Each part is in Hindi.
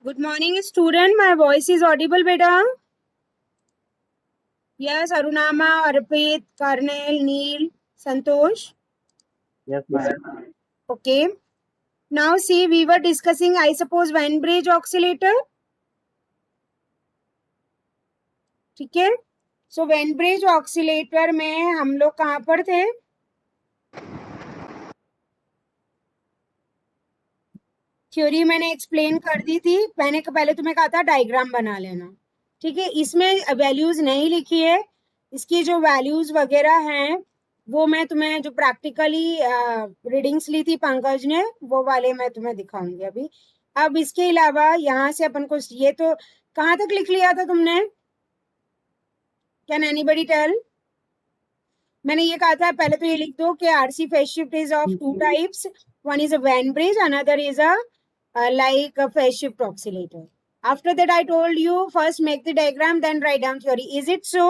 Good morning, student. My voice is audible, beta? Yes, Arunama, Arpit, Karnel, Neil, Santosh. Yes, ma'am. Okay. Now see, we were discussing, I suppose, Venn bridge oscillator. ठीक है. So Venn bridge oscillator में हम लोग कहाँ पर थे? थ्योरी मैंने एक्सप्लेन कर दी थी. मैंने पहले तुम्हें कहा था डायग्राम बना लेना. ठीक है. इसमें वैल्यूज नहीं लिखी है. इसकी जो वैल्यूज वगैरह हैं वो मैं तुम्हें जो प्रैक्टिकली रीडिंग्स ली थी पंकज ने वो वाले मैं तुम्हें दिखाऊंगी अभी. अब इसके अलावा यहाँ से अपन को ये तो कहाँ तक लिख लिया था तुमने? Can anybody tell? मैंने ये कहा था पहले तो ये लिख दो कि RC phase shift is of two types. One is a Wien bridge, another is a like a phase shift oscillator. After that, I told you first make the diagram, then write down theory. Is it so?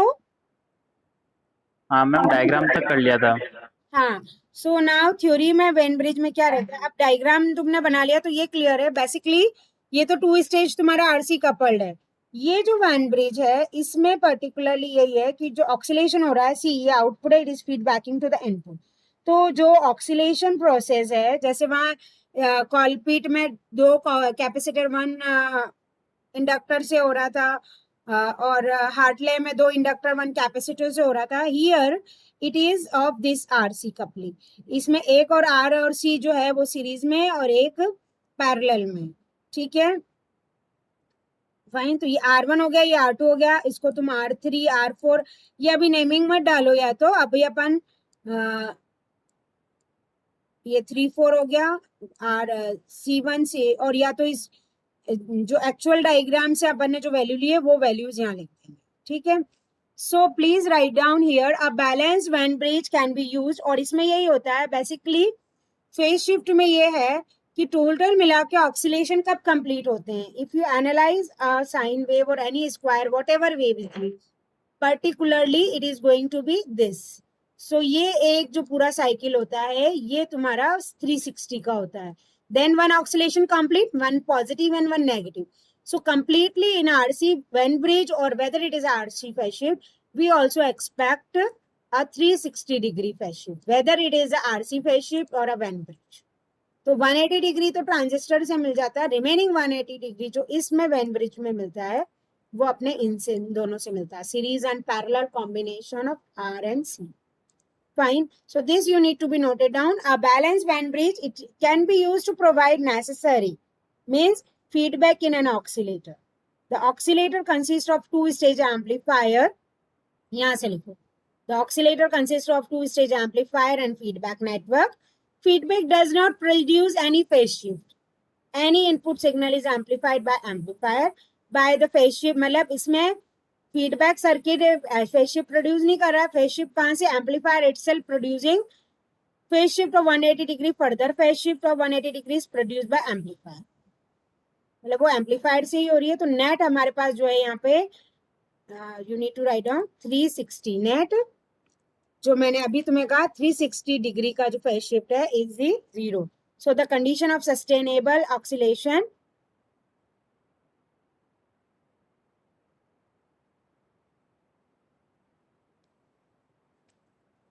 हाँ मैम, डायग्राम तक कर लिया था. हाँ. सो नाउ थ्योरी में वेन ब्रिज में क्या रहता है. अब डायग्राम तुमने बना लिया तो ये क्लियर है. बेसिकली ये तो टू स्टेज तुम्हारा आरसी कपल्ड है. ये जो वैन ब्रिज है इसमें पर्टिकुलरली यही है कि जो ऑक्सीलेशन हो रहा है, सी ये आउटपुट है, it is feedbacking to the input. तो जो ऑक्सीलेशन प्रोसेस है, जैसे वहां कॉलपीट में दो कैपेसिटर वन इंडक्टर से हो रहा था और हार्टले में दो इंडक्टर वन कैपेसिटर से हो रहा था. Here it is of this RC coupling. इसमें एक और आर और सी जो है वो सीरीज में और एक पैरेलल में. ठीक है. फाइन. तो ये R1 हो गया, ये R2 हो गया. इसको तुम R3 R4 ये अभी नेमिंग मत डालो. या तो अभी अपन ये 3 4 हो गया C1 से, और या तो इस जो एक्चुअल डायग्राम से अपन ने जो वैल्यू ली है वो वैल्यूज यहाँ लिख देंगे. ठीक है. So please write down here a balance Wien bridge can be use. और इसमें यही होता है बेसिकली फेज शिफ्ट में ये है कि टोटल मिला के ऑक्सीलेशन कब कंप्लीट होते हैं. If you analyse a sine wave और any square whatever wave is particularly it is going to be this. So ये एक जो पूरा साइकिल होता है ये तुम्हारा 360 का होता है. Then one oscillation complete, one positive and one negative. So completely in RC Venn bridge or whether it is RC phase shift, we also expect a 360-degree phase shift, whether it is a RC phase shift or a Venn bridge. तो 180 डिग्री तो ट्रांजिस्टर से मिल जाता है. रिमेनिंग 180 डिग्री जो इसमें वेन ब्रिज में मिलता है वो अपने इनसे दोनों से मिलता है. Series and parallel combination of R and C. Fine. So this you need to be noted down. A balanced band bridge, it can be used to provide necessary, means feedback in an oscillator. The oscillator consists of two-stage amplifier. यहाँ से लिखो. The oscillator consists of two-stage amplifier and feedback network. Feedback does not produce any phase shift. Any input signal is amplified by amplifier. By the phase shift मतलब इसमें feedback circuit phase shift produce नहीं कर रहा है. फेज शिफ्ट कहाँ से? Amplifier itself producing phase shift of 180 degree. Further phase shift of 180 degree produce by amplifier. मतलब वो एम्पलीफायर से ही हो रही है. तो नेट हमारे पास जो है यहाँ पे you need to write down 360 net. जो मैंने अभी तुम्हें कहा 360 डिग्री का जो फेज शिफ्ट है is the zero. So the condition of sustainable oscillation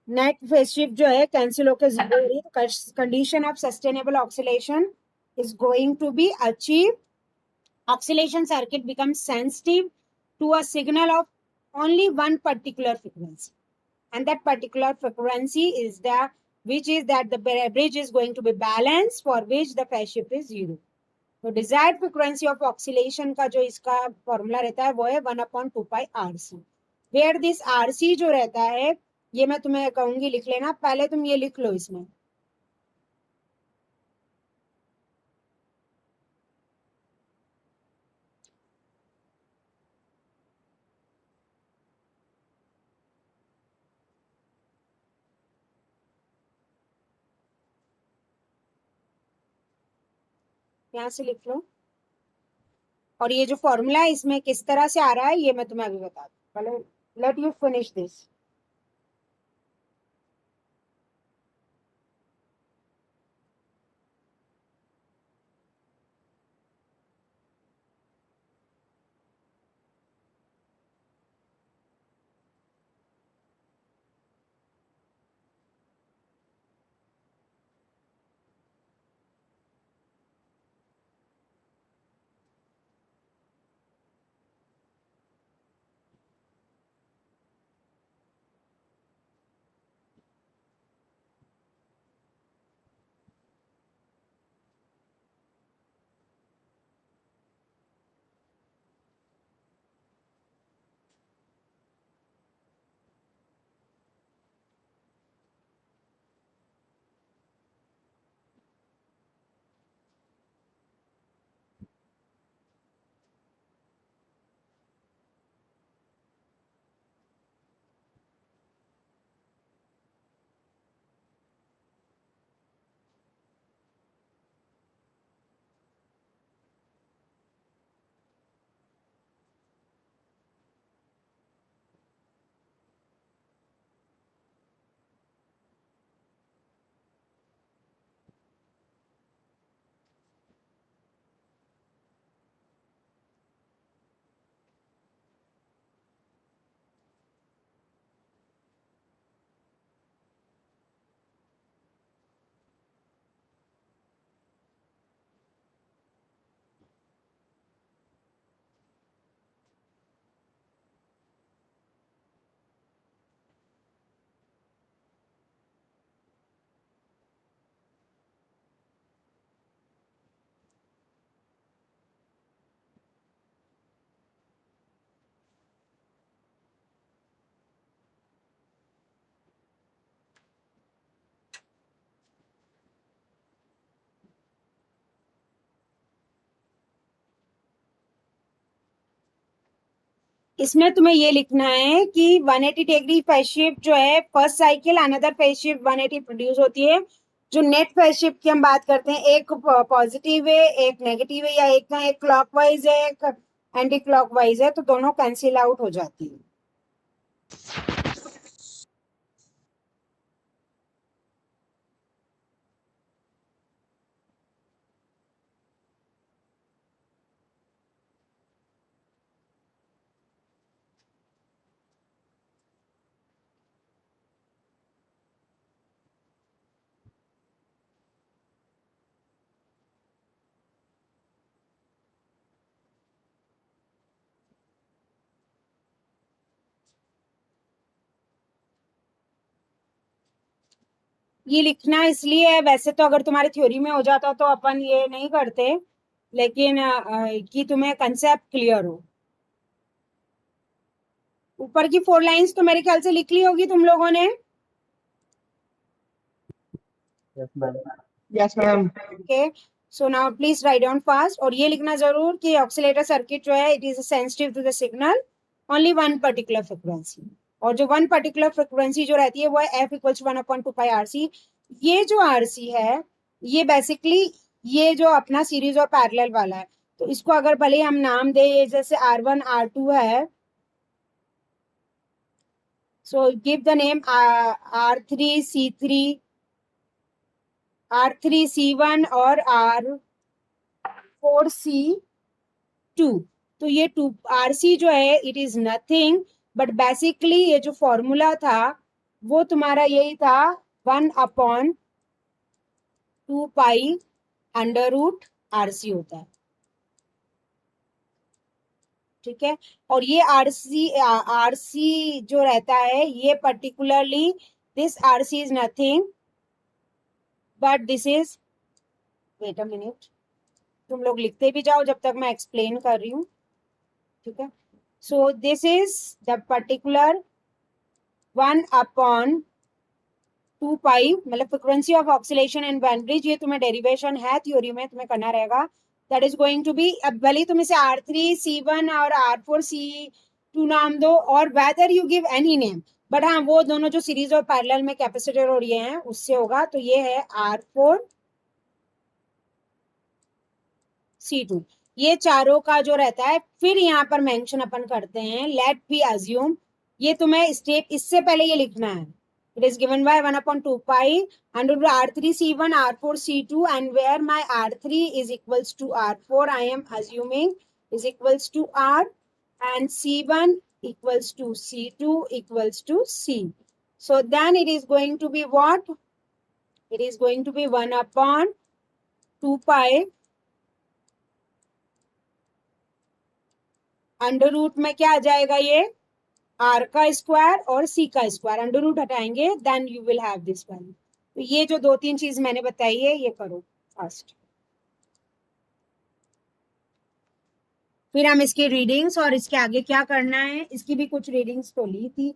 net phase shift जो है कैंसिल होकर जीरो हो रही है. तो condition of sustainable oscillation is going to be achieved. Oscillation circuit becomes sensitive to a signal of only one particular frequency, and that particular frequency is that the bridge is going to be balanced, for which the phase shift is zero. तो desired frequency of oscillation का जो इसका फॉर्मूला रहता है वो है 1/2πRC. where this RC जो रहता है ये मैं तुम्हें कहूंगी लिख लेना. पहले तुम ये लिख लो. इसमें यहाँ से लिख लो. और ये जो फॉर्मूला है इसमें किस तरह से आ रहा है ये मैं तुम्हें अभी बता दूं. पहले लेट यू फिनिश दिस. इसमें तुम्हें ये लिखना है कि 180 डिग्री फेज शिफ्ट जो है first cycle another phase shift 180 produce होती है। जो नेट फेज शिफ्ट की हम बात करते हैं, एक पॉजिटिव है एक नेगेटिव है, या एक क्लॉकवाइज है एक एंटी क्लॉकवाइज है, तो दोनों कैंसिल आउट हो जाती है। ये लिखना इसलिए है, वैसे तो अगर तुम्हारे थ्योरी में हो जाता तो अपन ये नहीं करते, लेकिन कि तुम्हें कंसेप्ट क्लियर हो। ऊपर की 4 लाइंस तो मेरे ख्याल से लिख ली होगी तुम लोगों ने। Yes ma'am. Yes ma'am. Okay, so now please write down fast, और ये लिखना जरूर कि ऑक्सीलेटर सर्किट जो है it is sensitive to the signal only one particular frequency, और जो वन पर्टिकुलर फ्रिक्वेंसी जो रहती है वो है एफ इक्वल्स 1/2 आरसी। ये जो आरसी है ये बेसिकली ये जो अपना सीरीज और पैरेलल वाला है, तो इसको अगर भले हम नाम दे जैसे R1 R2 है, so give the name R3 C3 R3 C1 और R4 C2। तो ये 2 RC जो है it is nothing but basically ये जो फॉर्मूला था वो तुम्हारा यही था 1/2 अंडर रूट RC होता है। ठीक है, और ये आरसी जो रहता है ये particularly this RC is nothing but this is, wait a minute, तुम लोग लिखते भी जाओ जब तक मैं एक्सप्लेन कर रही हूँ। ठीक है, so this is the particular 1/2 मतलब frequency of oscillation and band bridge. ये तुम्हें डेरिवेशन है थ्योरी में, तुम्हें करना रहेगा। That is going to be, अब भले तुम इसे R3 C1 और R4 C2 नाम दो और whether you give any name, but हाँ वो दोनों जो सीरीज और पैरेलल में कैपेसिटर और ये हैं उससे होगा। तो ये है R4 C2, ये चारों का जो रहता है। फिर यहाँ पर मेंशन अपन करते हैं लेट बी अज्यूम, ये तुम्हें स्टेप इससे पहले ये लिखना है, it is given by 1/2 under R3 C1 R4 C2, and where my R3 is equals to R4 I am assuming is equals to R, and C1 equals to C2 equals to C. So then it is going to be what? It is going to be 1/2 under root में क्या आ जाएगा, ये R का स्क्वायर और C का स्क्वायर, अंडर रूट हटाएंगे then you will have this value. तो ये जो 2-3 चीज मैंने बताई है ये करो फर्स्ट, फिर हम इसकी रीडिंग्स और इसके आगे क्या करना है इसकी भी कुछ रीडिंग्स तो ली थी।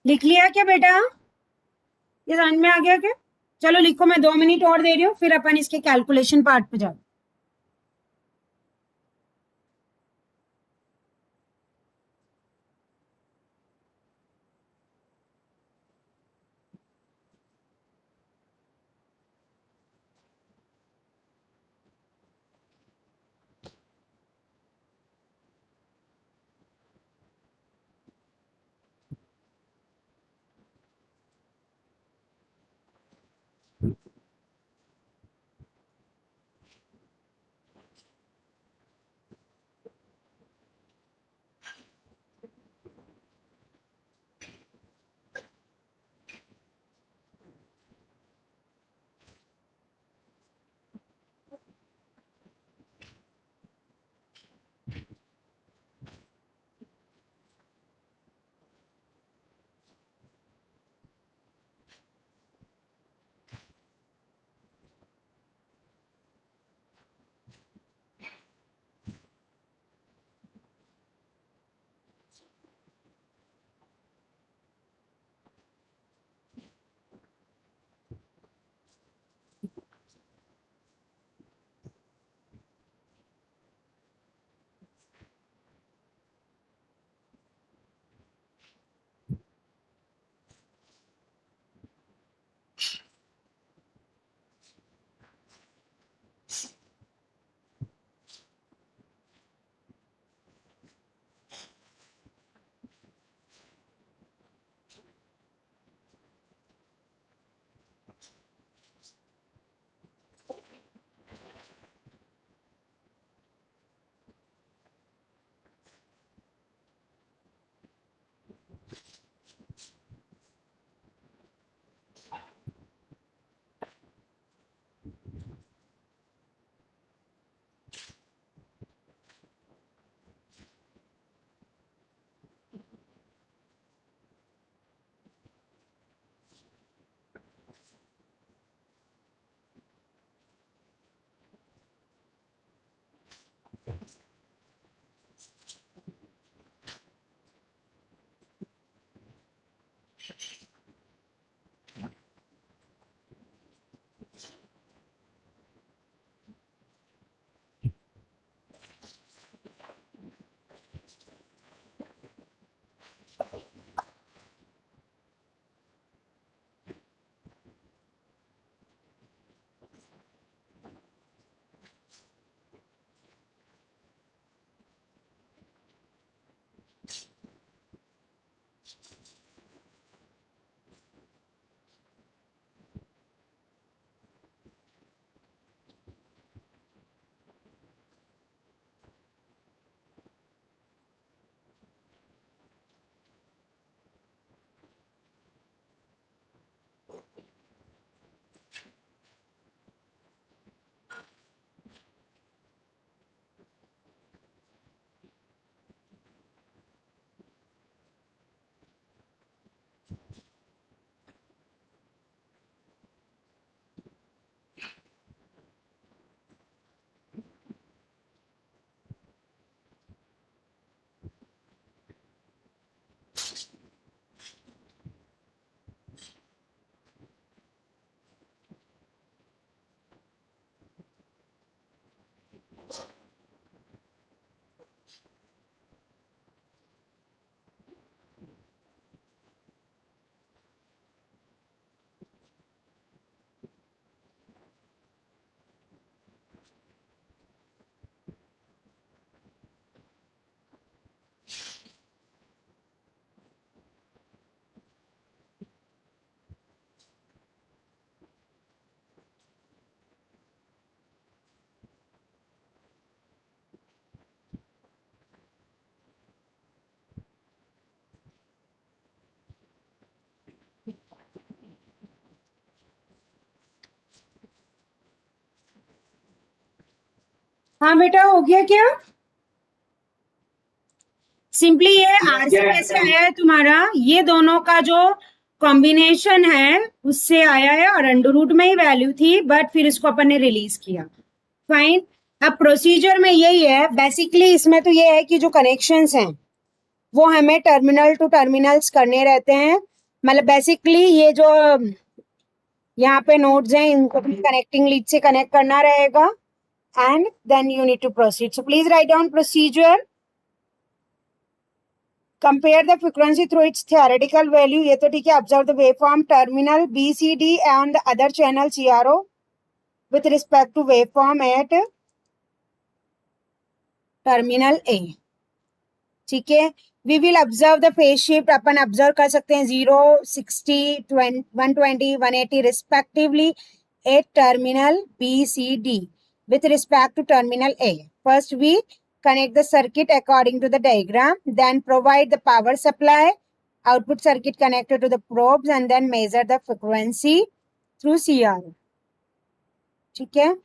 लिख लिया क्या बेटा, ये समझ में आ गया क्या? चलो लिखो, मैं 2 मिनट और दे रही हूँ फिर अपन इसके कैलकुलेशन पार्ट पे जाओ। हाँ बेटा, हो गया क्या? सिंपली ये आर से कैसे आया है तुम्हारा, ये दोनों का जो कॉम्बिनेशन है उससे आया है, और अंडर रूट में ही वैल्यू थी, बट फिर इसको अपन ने रिलीज किया। फाइन। अब प्रोसीजर में यही है बेसिकली, इसमें तो ये है कि जो कनेक्शंस हैं वो हमें टर्मिनल टू टर्मिनल्स करने रहते हैं। मतलब बेसिकली ये जो यहाँ पे नोड्स हैं इनको भी कनेक्टिंग लीड से कनेक्ट करना रहेगा, and then you need to proceed. So please write down procedure. Compare the frequency through its theoretical value. ये तो ठीक है. Observe the waveform terminal BCD and the other channel CRO with respect to waveform at terminal A. ठीक है. We will observe the phase shift. Upon observe कर सकते हैं 0, 60, 120, 180 respectively at terminal BCD with respect to terminal A. First we connect the circuit according to the diagram, then provide the power supply, output circuit connected to the probes, and then measure the frequency through CRO. ठीक है.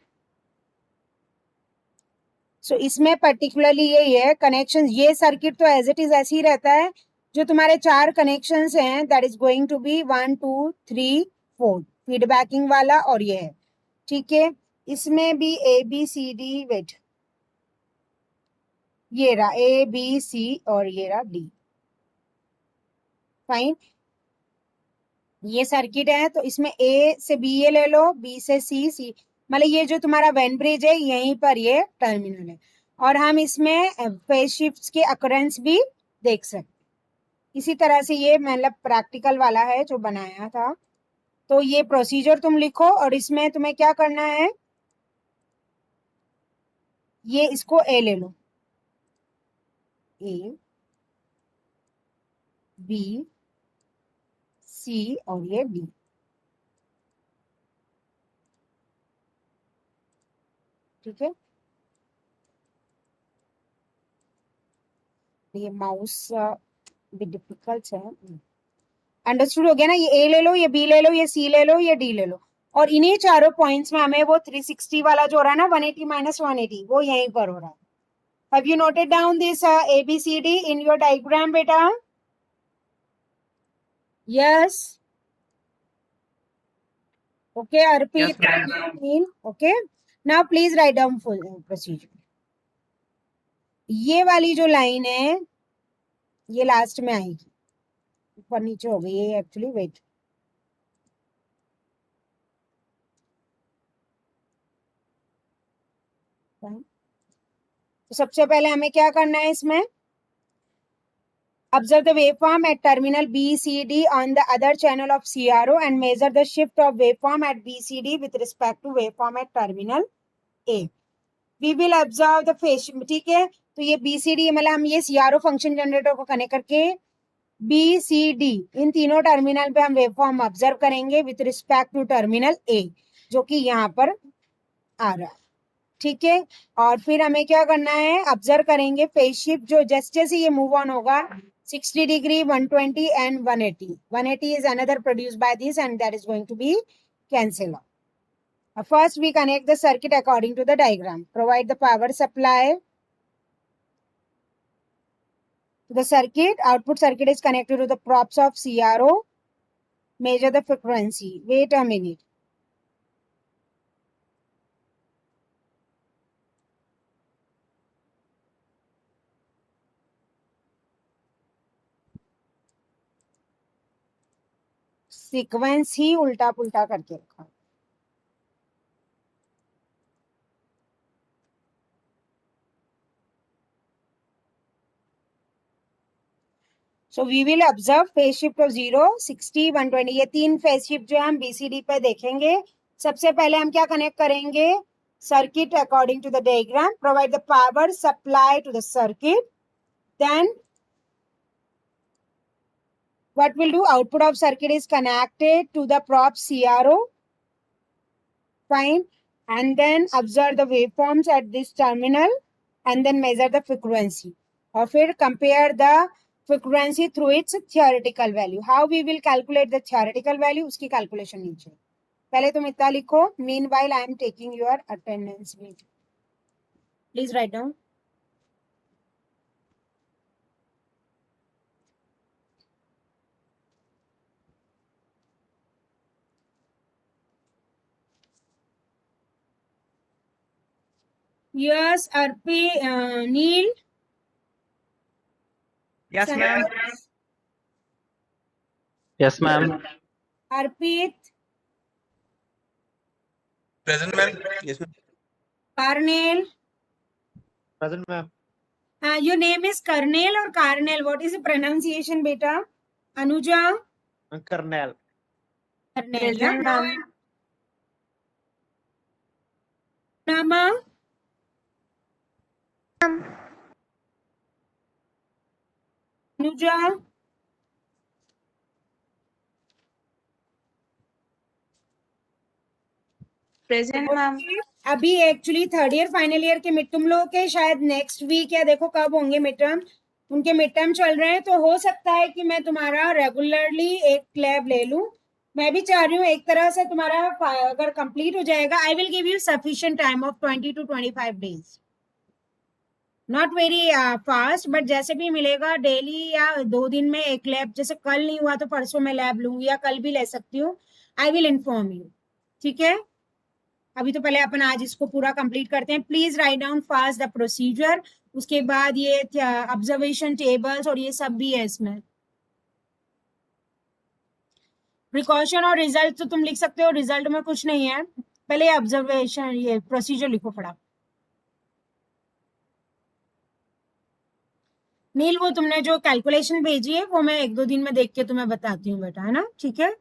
सो इसमें पर्टिकुलरली यही है कनेक्शन. ये सर्किट तो एज इट इज ऐसे ही रहता है. जो तुम्हारे 4 कनेक्शंस हैं that is going to be 1 2 3 4 feedbacking वाला, और ये है. ठीक है. इसमें भी A B C D, wait, ये रहा ए बी सी और ये रहा डी. फाइन. ये सर्किट है तो इसमें ए से बी ये ले लो, बी से सी, सी मतलब ये जो तुम्हारा वेन ब्रिज है यहीं पर ये टर्मिनल है. और हम इसमें फेज शिफ्ट्स के अकरेंस भी देख सकते. इसी तरह से ये मतलब प्रैक्टिकल वाला है जो बनाया था. तो ये प्रोसीजर तुम लिखो, और इसमें तुम्हें क्या करना है, ये इसको ए ले लो, ए बी सी और ये बी. ठीक है. ये माउस भी डिफिकल्ट है. अंडरस्टूड हो गया ना. ये ए ले लो, ये बी ले लो, ये सी ले लो, ये डी ले लो, और इन्हीं चारों पॉइंट्स में हमें वो 360 वाला जो हो रहा है ना 180 माइनस 180 वो यहीं पर हो रहा है. Have you noted down this ABCD in your diagram बेटा? Yes. Okay Arpit. Okay. Now please write down full procedure. ये वाली जो लाइन है ये लास्ट में आएगी. ऊपर नीचे हो गई है एक्चुअली, वेट। तो सबसे पहले हमें क्या करना है इसमें, observe the waveform at terminal BCD on the other channel of CRO and measure the shift of waveform at BCD with respect to waveform at terminal A. We will observe the phase, ठीक है। तो ये BCD मतलब हम ये CRO फंक्शन जनरेटर को कनेक्ट करके BCD इन तीनों टर्मिनल पे हम वेवफॉर्म ऑब्जर्व करेंगे with respect to terminal A, जो कि यहाँ पर आ रहा है, ठीक है। और फिर हमें क्या करना है, ऑब्जर्व करेंगे फेज शिफ्ट जो जैसे जैसे ये मूव ऑन होगा 60 degree, 120 and 180। 180 is another produced by this and that is going to be cancel off. First we connect the circuit according to the diagram. Provide the power supply to the circuit. Output circuit is connected to the props of CRO. Measure the frequency. Wait a minute. Sequence ही उल्टा पुल्टा करके रखा। So we will observe phase shift of 0, 60, 120। ये तीन फेज शिफ्ट जो हम BCD पे देखेंगे। सबसे पहले हम क्या कनेक्ट करेंगे, circuit according to the diagram. Provide the power supply to the circuit, then what will do, output of circuit is connected to the prop CRO, fine, and then observe the waveforms at this terminal and then measure the frequency, or फिर compare the frequency through its theoretical value. How we will calculate the theoretical value, उसकी calculation नीचे। पहले तुम इतना लिखो, meanwhile I am taking your attendance sheet. Please write down. Yes, Arpi, Neil. Yes, ma'am. Yes, ma'am. Arpit, Present, ma'am. Yes, ma'am. Karnel. Present, ma'am. Your name is Karnel or Karnel? What is the pronunciation, beta? Anuja? Colonel. Karnel. Present, ma'am. Nama? Anuja? Present, ma'am. अभी actually third year final year के मिड, तुम लोगों के शायद नेक्स्ट वीक या देखो कब होंगे मिड टर्म, उनके मिड टर्म चल रहे हैं। तो हो सकता है कि मैं तुम्हारा रेगुलरली एक लैब ले लूं। मैं भी चाह रही हूँ एक तरह से तुम्हारा अगर कंप्लीट हो जाएगा, I will give you sufficient time of 20 to 25 days, not very fast, but जैसे भी मिलेगा डेली या 2 दिन में एक लैब, जैसे कल नहीं हुआ तो परसों मैं लैब लूंगी या कल भी ले सकती हूँ। आई विल इन्फॉर्म यू, ठीक है। अभी तो पहले अपन आज इसको पूरा कंप्लीट करते हैं। Please write down fast the procedure, उसके बाद ये ऑब्जर्वेशन टेबल्स और ये सब भी है इसमें। प्रिकॉशन और रिजल्ट तो तुम लिख सकते हो, रिजल्ट में कुछ नहीं है। पहले ऑब्जर्वेशन ये प्रोसीजर लिखो फटाफट। नील, वो तुमने जो कैलकुलेशन भेजी है वो मैं 1-2 दिन में देख के तुम्हें बताती हूँ बेटा, है ना, ठीक है।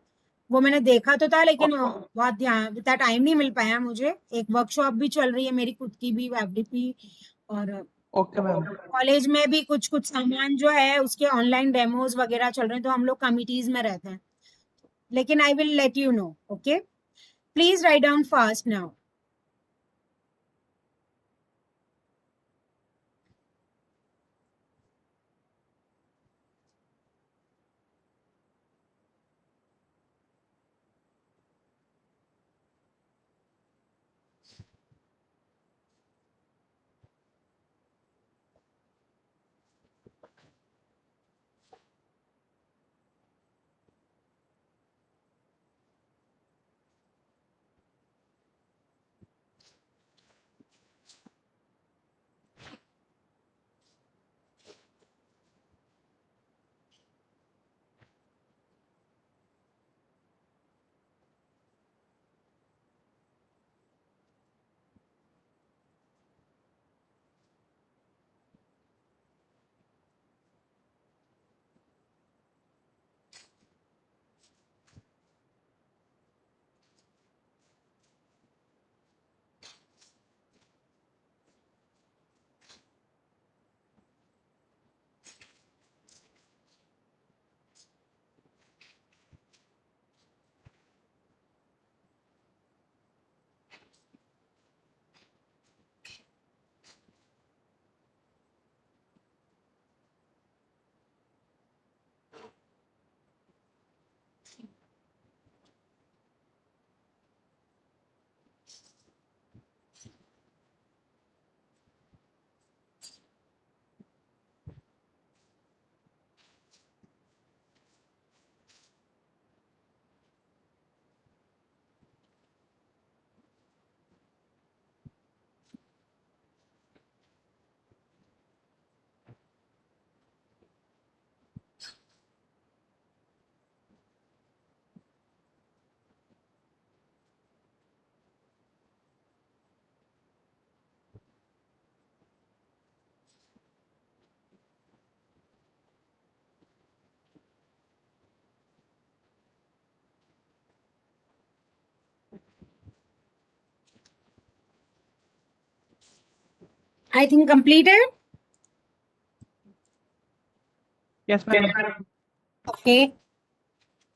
वो मैंने देखा तो था लेकिन बहुत ध्यान इतना टाइम नहीं मिल पाया मुझे। एक वर्कशॉप भी चल रही है मेरी खुद की भी, FDP, और Okay, ma'am. कॉलेज में भी कुछ कुछ सामान जो है उसके ऑनलाइन डेमोज वगैरह चल रहे हैं, तो हम लोग कमिटीज में रहते हैं। लेकिन I will let you know, okay. Please write down fast now. I think completed. Yes, ma'am. Okay.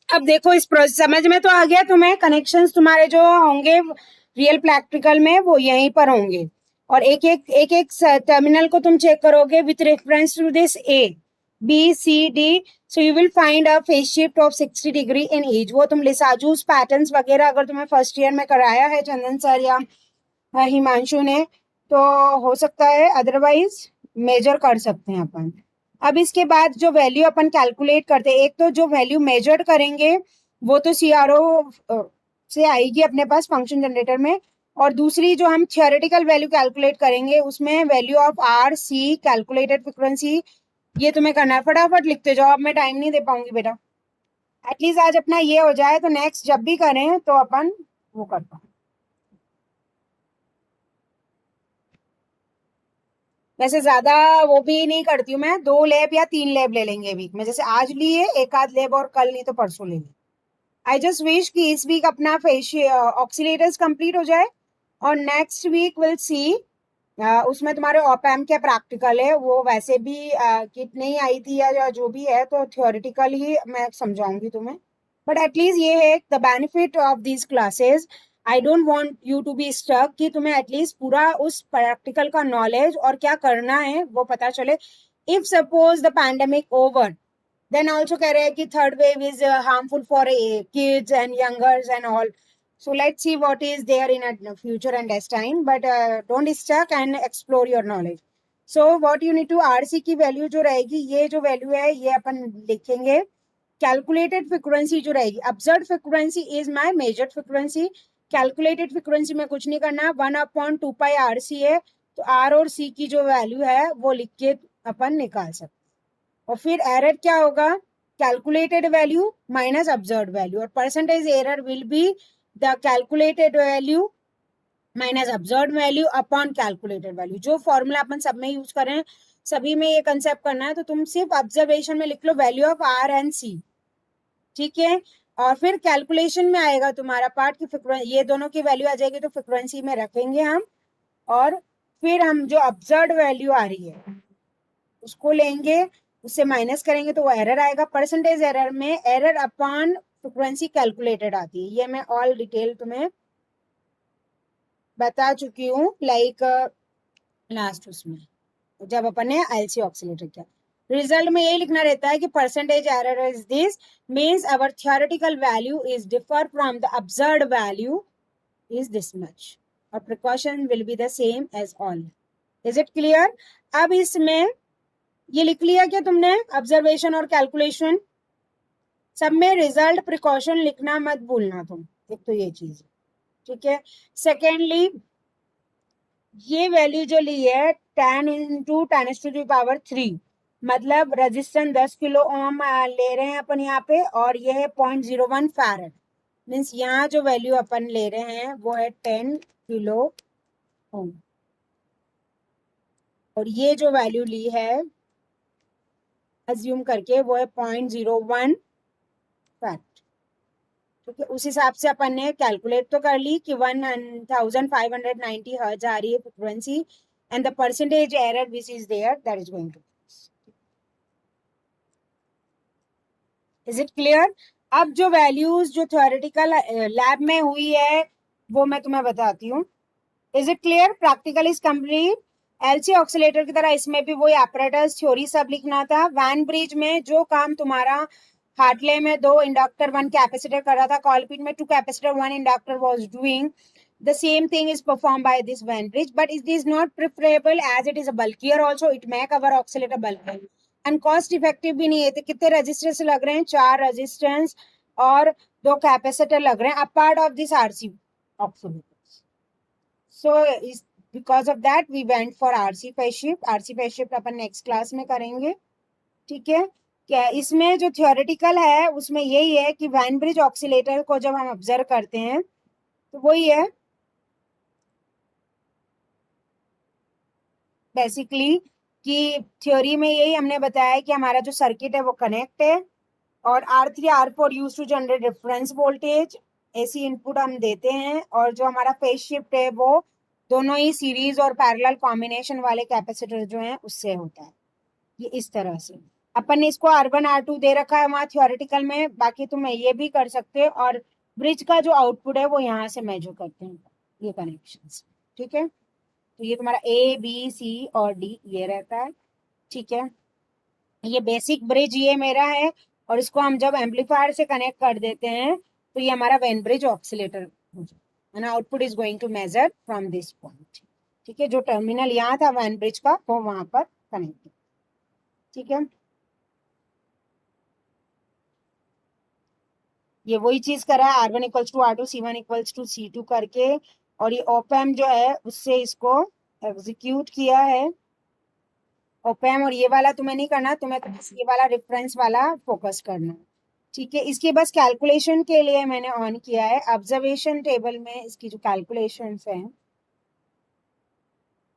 अब देखो इस प्रोसेस समझ में तो आ गया तुम्हें. कनेक्शंस तुम्हारे जो होंगे रियल प्रैक्टिकल में वो यहीं पर होंगे और एक एक टर्मिनल को तुम चेक करोगे with reference to this A B C D. So you will find a phase shift of 60 degree in each. वो तुम लिसाजूस पैटर्न्स वगैरह अगर तुम्हें फर्स्ट ईयर में कराया है चंदन सर या हिमांशु ने तो हो सकता है, अदरवाइज मेजर कर सकते हैं अपन. अब इसके बाद जो वैल्यू अपन कैलकुलेट करते हैं, एक तो जो वैल्यू मेजर्ड करेंगे वो तो सीआरओ से आएगी अपने पास फंक्शन जनरेटर में, और दूसरी जो हम थियोरेटिकल वैल्यू कैलकुलेट करेंगे उसमें value of R C calculated frequency. ये तुम्हें करना है. फटाफट लिखते जाओ, अब मैं टाइम नहीं दे पाऊंगी बेटा. एटलीस्ट आज अपना ये हो जाए तो नेक्स्ट जब भी करें तो अपन वो कर पाए. वैसे ज्यादा वो भी नहीं करती हूँ मैं. 2 लैब या 3 लैब ले लेंगे वीक में. जैसे आज लिए एक आध लैब और कल नहीं तो परसों लेंगे. आई जस्ट विश कि इस वीक अपना ऑक्सीलेटर्स कंप्लीट हो जाए और नेक्स्ट वीक विल सी. उसमें तुम्हारे ऑपएम क्या प्रैक्टिकल है. वो वैसे भी किट नहीं आई थी या जो भी है तो थियोरेटिकल ही मैं समझाऊंगी तुम्हें. बट एटलीस्ट ये है the benefit of these classes. I don't want you to be stuck कि तुम्हें एटलीस्ट पूरा उस प्रैक्टिकल का नॉलेज और क्या करना है वो पता चले. If suppose the pandemic over then also कह रहे हैं कि third wave is harmful for kids and youngers and all. So let's see what is there in a future and destine, but don't stuck and explore your knowledge. So what you need to RC की वैल्यू जो रहेगी, ये जो वैल्यू है ये अपन लिखेंगे. कैलकुलेटेड फ्रीक्वेंसी जो रहेगी, observed frequency is my measured frequency. Calculated frequency में कुछ नहीं करना, 1/2 पाई RC है तो R और C की जो वैल्यू है वो लिख के अपन निकाल सकते. और फिर एरर क्या होगा, calculated value minus observed value, और percentage error will be the calculated value minus observed value upon calculated value. जो फॉर्मूला अपन सब में यूज करें सभी में ये कंसेप्ट करना है. तो तुम सिर्फ ऑब्जर्वेशन में लिख लो value of R and C. ठीक है. और फिर कैलकुलेशन में आएगा तुम्हारा पार्ट की फ्रीक्वेंसी, ये दोनों की वैल्यू आ जाएगी तो फ्रीक्वेंसी में रखेंगे हम. और फिर हम जो ऑब्जर्व्ड वैल्यू आ रही है उसको लेंगे, उससे माइनस करेंगे तो वो एरर आएगा. परसेंटेज एरर में एरर अपॉन फ्रीक्वेंसी कैलकुलेटेड आती है. ये मैं ऑल डिटेल तुम्हें बता चुकी हूँ लाइक लास्ट उसमें जब अपन ने आईएलसी ऑक्सीलेटर किया. रिजल्ट में यही लिखना रहता है कि percentage error is this means our theoretical value is differ from the observed value is this much और precaution will be the same as all. Is it clear? अब इसमें ये लिख लिया क्या तुमने, ऑब्जर्वेशन और कैलकुलेशन सब में रिजल्ट प्रिकॉशन लिखना मत भूलना तुम. एक तो ये चीज ठीक है. सेकेंडली ये वैल्यू जो ली है 10 into 10⁻³ मतलब रेजिस्टेंस 10 किलो ओम ले रहे हैं अपन यहाँ पे और ये है 0.01 फैरड. मीन्स यहाँ जो वैल्यू अपन ले रहे हैं वो है 10 किलो ओम और ये जो वैल्यू ली है अज्यूम करके वो है 0.01 फैक्ट. ठीक है. उस हिसाब से अपन ने कैलकुलेट तो कर ली कि 1590 हर्ट्ज आ रही है frequency and the percentage error which is there that is going to. Is it clear? अब जो वैल्यूज जो थ्योरेटिकल लैब में हुई है वो मैं तुम्हें बताती हूँ. Is it clear? Practical is complete. LC oscillator की तरह इसमें भी वही apparatus थ्योरी सब लिखना था. वैन ब्रिज में जो काम तुम्हारा हार्टले में 2 इंडक्टर 1 कैपेसिटर कर रहा था, कॉलपिट में 2 capacitor 1 inductor was doing the same thing is performed by this Van Bridge, but it is not preferable as it is a bulkier also. It make our oscillator bulkier and cost effective भी नहीं है. तो कितने रेजिस्टेंस लग रहे हैं, 4 रेजिस्टेंस और 2 कैपेसिटर लग रहे हैं apart of this RC oscillators. So because of that we went for RC phase shift. RC phase shift upon next class में करेंगे. ठीक है. क्या इसमें जो थियोरेटिकल है उसमें यही है कि वैन ब्रिज ऑक्सीलेटर को जब हम ऑब्जर्व करते हैं तो वही है बेसिकली कि थ्योरी में यही हमने बताया कि हमारा जो सर्किट है वो कनेक्ट है और R3 R4 use to generate reference voltage. AC input हम देते हैं और जो हमारा फेज शिफ्ट है वो दोनों ही सीरीज और पैरेलल कॉम्बिनेशन वाले कैपेसिटर जो हैं उससे होता है। ये इस तरह से अपन ने इसको R1 R2 दे रखा है वहां थियोरेटिकल में, बाकी तुम ये भी कर सकते हो। और ब्रिज का जो आउटपुट है वो यहाँ से मेजर करते हैं ये कनेक्शंस। ठीक है, तो ये तुम्हारा A B C और D ये रहता है। ठीक है, ये बेसिक ब्रिज ये मेरा है, और इसको हम जब एम्पलीफायर से कनेक्ट कर देते हैं तो ये हमारा वेन ब्रिज ऑक्सीलेटर हो जाता है। Output is going to measure from this point. ठीक है, जो टर्मिनल यहाँ था वेन ब्रिज का वो वहां पर कनेक्ट। ठीक है, ये वही चीज करा है R1 equals to R2 C1 equals to C2 करके, और ये ओपैम जो है उससे इसको एग्जीक्यूट किया है। ओपैम और ये वाला तुम्हें नहीं करना, तुम्हें ये वाला रेफरेंस वाला फोकस करना। ठीक है, इसके बस कैलकुलेशन के लिए मैंने ऑन किया है। ऑब्जर्वेशन टेबल में इसकी जो कैलकुलेशंस हैं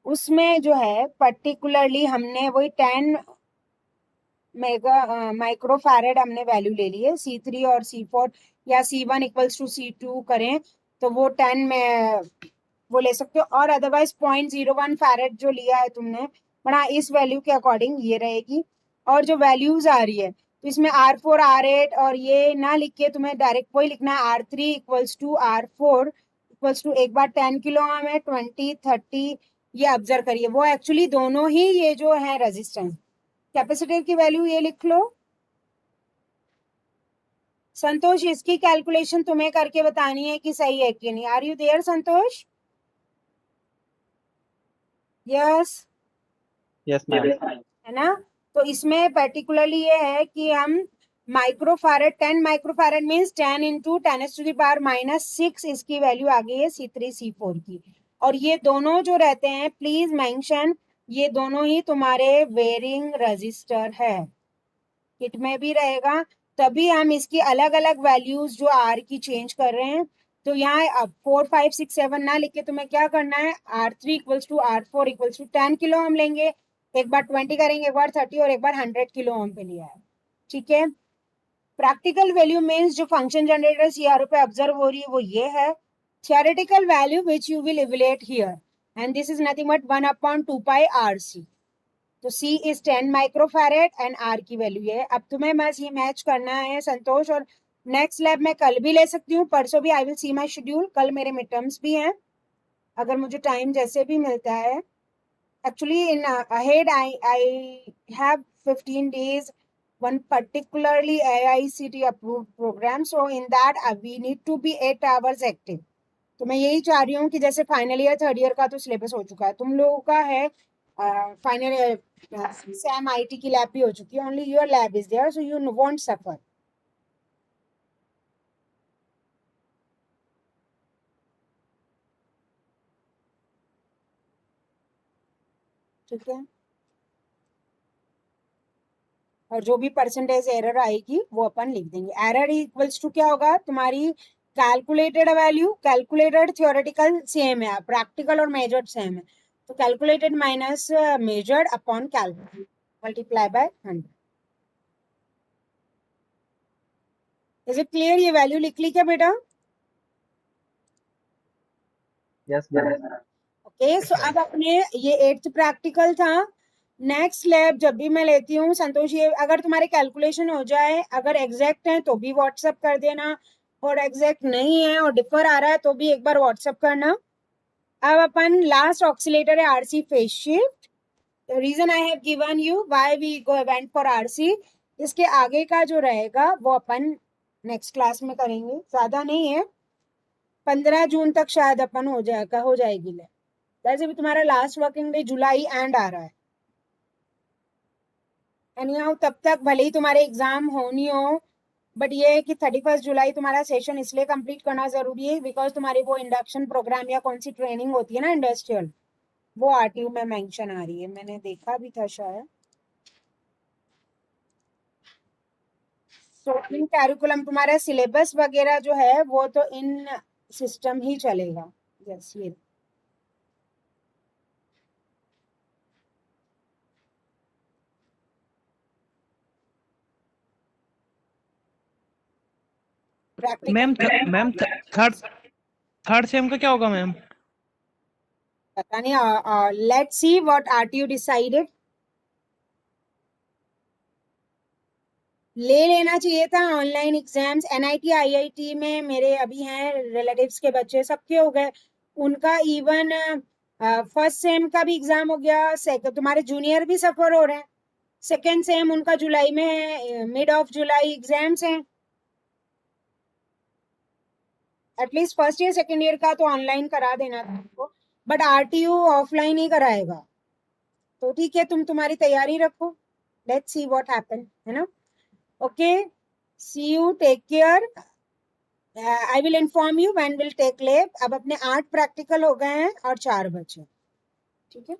उसमें जो है पर्टिकुलरली हमने वही 10 माइक्रोफैरेड हमने वैल्यू ले ली है। C3 और C4 या C1 इक्वल्स टू C2 करें तो वो 10 में वो ले सकते हो, और अदरवाइज 0.01 फैरेड जो लिया है तुमने बड़ा इस वैल्यू के अकॉर्डिंग ये रहेगी। और जो वैल्यूज आ रही है तो इसमें R4 R8 और ये ना लिख के तुम्हें डायरेक्ट वही लिखना है R3 equals to R4 equals to एक बार 10 किलो ओम है 20 30। ये ऑब्जर्व करिए वो एक्चुअली दोनों ही ये जो है रेजिस्टेंस कैपेसिटर की वैल्यू ये लिख लो। संतोष इसकी कैलकुलेशन तुम्हें करके बतानी है कि सही है कि नहीं। Are you there Santosh? Yes yes ma'am. है ना, तो इसमें पर्टिकुलरली ये है कि हम माइक्रोफैरेड 10 माइक्रोफैरेड मींस 10 इंटू 10⁻⁻⁶ इसकी वैल्यू आ गई है C3 C4 की। और ये दोनों जो रहते हैं प्लीज मेंशन, ये दोनों ही तुम्हारे वेरिंग रजिस्टर है, किट में भी रहेगा। तभी हम इसकी अलग अलग वैल्यूज जो आर की चेंज कर रहे हैं। तो यहाँ अब 4 5 6 7 ना लिख के तुम्हें क्या करना है R3 equals to R4 equals to 10 kilo ohm लेंगे, एक बार 20 करेंगे, एक बार 30 और एक बार 100 किलो ओम पे लिया है। ठीक है, प्रैक्टिकल वैल्यू मीन्स जो फंक्शन जनरेटर सीआरओ पे ऑब्जर्व हो रही है वो ये है। Theoretical value which you will evaluate here, and this is nothing but 1/2 pi RC। तो C is 10 microfarad and R की वैल्यू है। अब तुम्हें बस ये मैच करना है संतोष, और नेक्स्ट लैब मैं कल भी ले सकती हूँ, परसों भी। I will see my schedule, कल मेरे मिड टर्म्स भी हैं, अगर मुझे टाइम जैसे भी मिलता है। Actually in ahead I have 15 days one particularly AICT approved program, so in that we need to be 8 hours active। तो मैं यही चाह रही हूँ कि जैसे फाइनल ईयर थर्ड ईयर का तो सिलेबस हो चुका है, तुम लोगों का है फाइनल ईयर सैम आईटी की लैब भी हो चुकी है, only your lab is there, so you won't suffer. ठीक है, और जो भी परसेंटेज एरर आएगी वो अपन लिख देंगे। एरर इक्वल्स टू क्या होगा तुम्हारी calculated value, calculated theoretical same है, प्रैक्टिकल और मेजर्ड सेम है, तो calculated minus measured upon calculated multiply by 100। Is it clear? ये वैल्यू लिख ली क्या बेटा? Yes ma'am. ओके, सो अब अपने ये 8th प्रैक्टिकल था। नेक्स्ट लैब जब भी मैं लेती हूँ संतोष, ये अगर तुम्हारे कैलकुलेशन हो जाए, अगर एग्जैक्ट है तो भी व्हाट्सएप कर देना, और एग्जैक्ट नहीं है और डिफर आ रहा है तो भी एक बार व्हाट्सएप करना। अब अपन लास्ट ऑक्सीलेटर है RC phase shift. Reason I have given you why we go went for RC। इसके आगे का जो रहेगा वो अपन नेक्स्ट क्लास में करेंगे, ज्यादा नहीं है, 15 जून तक शायद अपन हो जाएगी ले। वैसे भी तुम्हारा लास्ट वर्किंग डे जुलाई एंड आ रहा है, एनीहाउ तब तक भले ही तुम्हारे एग्जाम होनी हो, बट ये है कि 31 जुलाई तुम्हारा सेशन इसलिए कंप्लीट करना जरूरी है बिकॉज तुम्हारी वो इंडक्शन प्रोग्राम या कौन सी ट्रेनिंग होती है ना इंडस्ट्रियल, वो आरटीयू में मेंशन आ रही है, मैंने देखा भी था शायद। तो इन कैरिकुलम तुम्हारा सिलेबस वगैरह जो है वो तो इन सिस्टम ही चलेगा। यस, ये ma'am practical ma'am third same का क्या होगा मैम? पता नहीं, let's see what RTU decided. ले लेना चाहिए था ऑनलाइन एग्जाम्स। एनआईटी आईआईटी में मेरे अभी हैं रिलेटिव्स के बच्चे, सबके हो गए। उनका इवन फर्स्ट सेम का भी एग्जाम हो गया, सेकंड तुम्हारे जूनियर भी सफर हो रहे हैं। सेकंड सेम उनका जुलाई में है, मिड ऑफ जुलाई एग्जाम्स हैं। At least first year second year का तो ऑनलाइन करा देना था उनको, बट आरटीयू ऑफलाइन ही कराएगा। तो ठीक है, तुम तुम्हारी तैयारी रखो, लेट्स सी व्हाट हैपन, है ना। Okay, see you, take care. I will inform you when will take lab. अब अपने 8 प्रैक्टिकल हो गए हैं और 4 बचे, ठीक है।